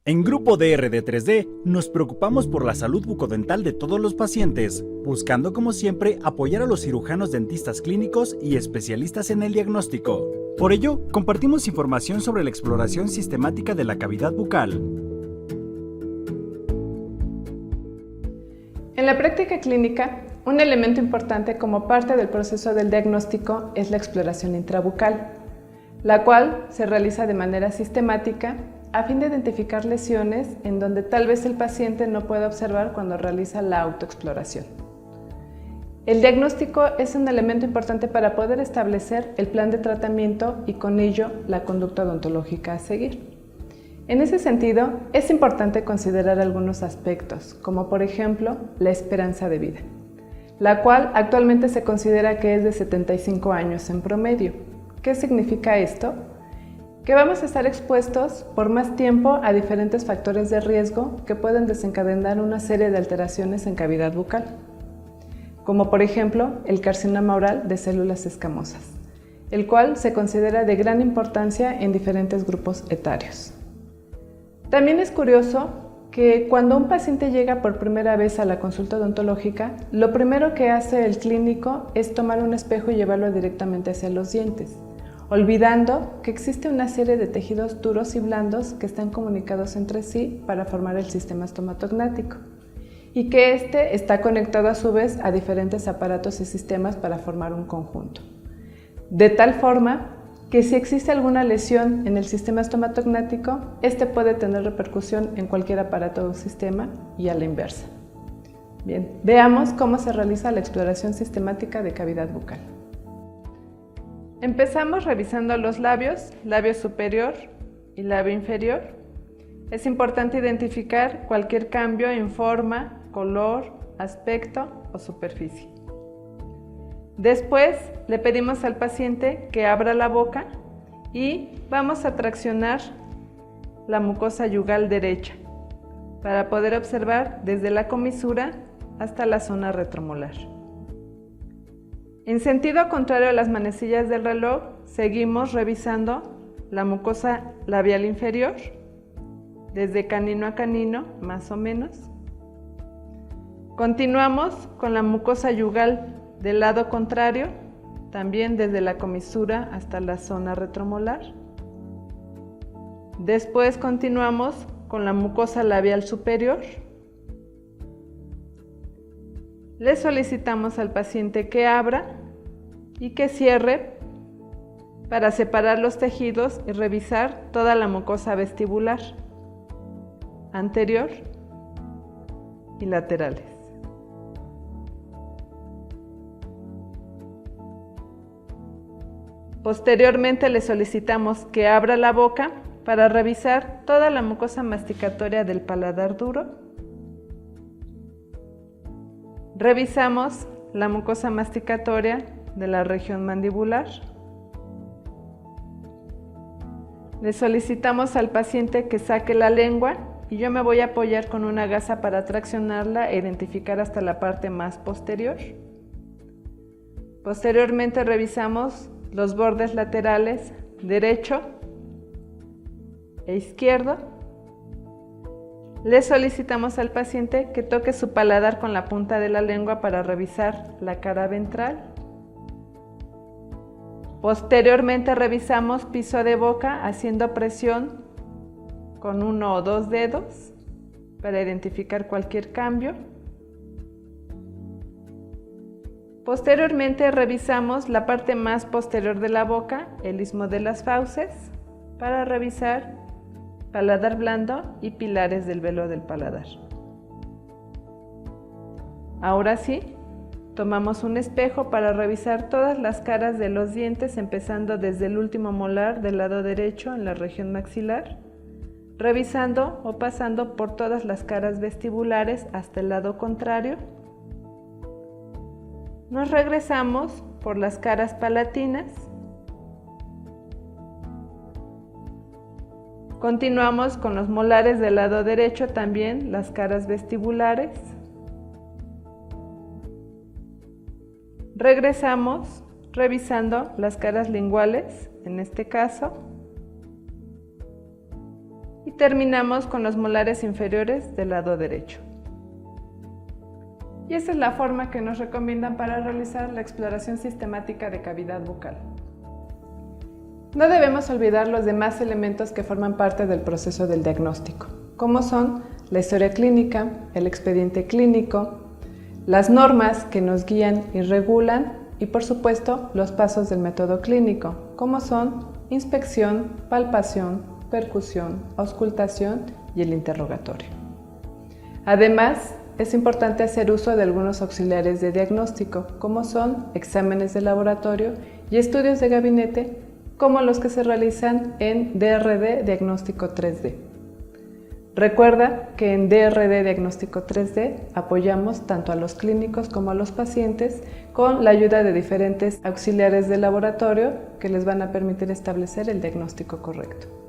En Grupo DR de 3D nos preocupamos por la salud bucodental de todos los pacientes, buscando como siempre apoyar a los cirujanos dentistas clínicos y especialistas en el diagnóstico. Por ello, compartimos información sobre la exploración sistemática de la cavidad bucal. En la práctica clínica, un elemento importante como parte del proceso del diagnóstico es la exploración intrabucal, la cual se realiza de manera sistemática a fin de identificar lesiones en donde tal vez el paciente no pueda observar cuando realiza la autoexploración. El diagnóstico es un elemento importante para poder establecer el plan de tratamiento y con ello la conducta odontológica a seguir. En ese sentido, es importante considerar algunos aspectos, como por ejemplo la esperanza de vida, la cual actualmente se considera que es de 75 años en promedio. ¿Qué significa esto? Que vamos a estar expuestos por más tiempo a diferentes factores de riesgo que pueden desencadenar una serie de alteraciones en cavidad bucal, como por ejemplo el carcinoma oral de células escamosas, el cual se considera de gran importancia en diferentes grupos etarios. También es curioso que cuando un paciente llega por primera vez a la consulta odontológica, lo primero que hace el clínico es tomar un espejo y llevarlo directamente hacia los dientes, olvidando que existe una serie de tejidos duros y blandos que están comunicados entre sí para formar el sistema estomatognático y que este está conectado a su vez a diferentes aparatos y sistemas para formar un conjunto. De tal forma que si existe alguna lesión en el sistema estomatognático, este puede tener repercusión en cualquier aparato o sistema y a la inversa. Bien, veamos cómo se realiza la exploración sistemática de cavidad bucal. Empezamos revisando los labios, labio superior y labio inferior. Es importante identificar cualquier cambio en forma, color, aspecto o superficie. Después le pedimos al paciente que abra la boca y vamos a traccionar la mucosa yugal derecha para poder observar desde la comisura hasta la zona retromolar. En sentido contrario a las manecillas del reloj, seguimos revisando la mucosa labial inferior, desde canino a canino, más o menos. Continuamos con la mucosa yugal del lado contrario, también desde la comisura hasta la zona retromolar. Después continuamos con la mucosa labial superior. Le solicitamos al paciente que abra y que cierre para separar los tejidos y revisar toda la mucosa vestibular, anterior y laterales. Posteriormente le solicitamos que abra la boca para revisar toda la mucosa masticatoria del paladar duro. Revisamos la mucosa masticatoria de la región mandibular. Le solicitamos al paciente que saque la lengua y yo me voy a apoyar con una gasa para traccionarla e identificar hasta la parte más posterior. Posteriormente revisamos los bordes laterales derecho e izquierdo. Le solicitamos al paciente que toque su paladar con la punta de la lengua para revisar la cara ventral. Posteriormente revisamos piso de boca haciendo presión con 1 o 2 dedos para identificar cualquier cambio. Posteriormente revisamos la parte más posterior de la boca, el istmo de las fauces, para revisar paladar blando y pilares del velo del paladar. Ahora sí, tomamos un espejo para revisar todas las caras de los dientes, empezando desde el último molar del lado derecho en la región maxilar, revisando o pasando por todas las caras vestibulares hasta el lado contrario. Nos regresamos por las caras palatinas. Continuamos con los molares del lado derecho, también las caras vestibulares. Regresamos revisando las caras linguales, en este caso. y terminamos con los molares inferiores del lado derecho. Y esta es la forma que nos recomiendan para realizar la exploración sistemática de cavidad bucal. No debemos olvidar los demás elementos que forman parte del proceso del diagnóstico, como son la historia clínica, el expediente clínico, las normas que nos guían y regulan y, por supuesto, los pasos del método clínico, como son inspección, palpación, percusión, auscultación y el interrogatorio. Además, es importante hacer uso de algunos auxiliares de diagnóstico, como son exámenes de laboratorio y estudios de gabinete, como los que se realizan en DRD Diagnóstico 3D. Recuerda que en DRD Diagnóstico 3D apoyamos tanto a los clínicos como a los pacientes con la ayuda de diferentes auxiliares de laboratorio que les van a permitir establecer el diagnóstico correcto.